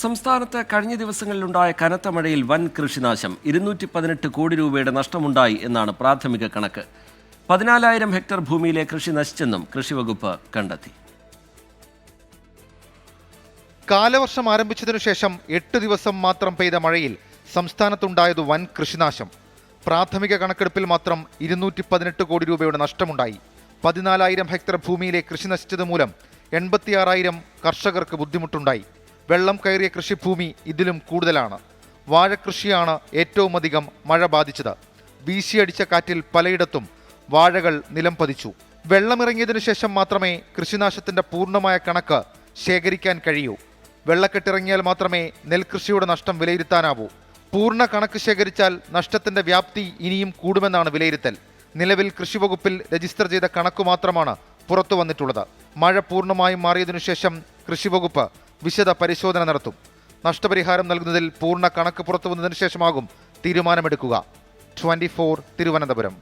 സംസ്ഥാനത്ത് കഴിഞ്ഞ ദിവസങ്ങളിലുണ്ടായ കനത്ത മഴയിൽ വൻ കൃഷിനാശം 218 കോടി രൂപയുടെ നഷ്ടമുണ്ടായി എന്നാണ് പ്രാഥമിക കണക്ക്. 14,000 ഹെക്ടർ ഭൂമിയിലെ കൃഷി നശിച്ചെന്നും കൃഷിവകുപ്പ് കണ്ടെത്തി. കാലവർഷം ആരംഭിച്ചതിനു ശേഷം 8 ദിവസം മാത്രം പെയ്ത മഴയിൽ സംസ്ഥാനത്തുണ്ടായത് വൻ കൃഷിനാശം. പ്രാഥമിക കണക്കെടുപ്പിൽ മാത്രം 218 കോടി രൂപയുടെ നഷ്ടമുണ്ടായി. 14,000 ഹെക്ടർ ഭൂമിയിലെ കൃഷി നശിച്ചത് മൂലം 86,000 കർഷകർക്ക് ബുദ്ധിമുട്ടുണ്ടായി. വെള്ളം കയറിയ കൃഷിഭൂമി ഇതിലും കൂടുതലാണ്. വാഴകൃഷിയാണ് ഏറ്റവും അധികം മഴ ബാധിച്ചത്. വീശിയടിച്ച കാറ്റിൽ പലയിടത്തും വാഴകൾ നിലം പതിച്ചു. വെള്ളമിറങ്ങിയതിനു ശേഷം മാത്രമേ കൃഷിനാശത്തിന്റെ പൂർണ്ണമായ കണക്ക് ശേഖരിക്കാൻ കഴിയൂ. വെള്ളക്കെട്ടിറങ്ങിയാൽ മാത്രമേ നെൽകൃഷിയുടെ നഷ്ടം വിലയിരുത്താനാവൂ. പൂർണ്ണ കണക്ക് ശേഖരിച്ചാൽ നഷ്ടത്തിന്റെ വ്യാപ്തി ഇനിയും കൂടുമെന്നാണ് വിലയിരുത്തൽ. നിലവിൽ കൃഷിവകുപ്പിൽ രജിസ്റ്റർ ചെയ്ത കണക്കു മാത്രമാണ് പുറത്തു വന്നിട്ടുള്ളത്. മഴ പൂർണ്ണമായും മാറിയതിനു ശേഷം കൃഷിവകുപ്പ് വിശദ പരിശോധന നടത്തും. നഷ്ടപരിഹാരം നൽകുന്നതിൽ പൂർണ്ണ കണക്ക് പുറത്തു വന്നതിനു ശേഷമാകും തീരുമാനമെടുക്കുക. 24 തിരുവനന്തപുരം.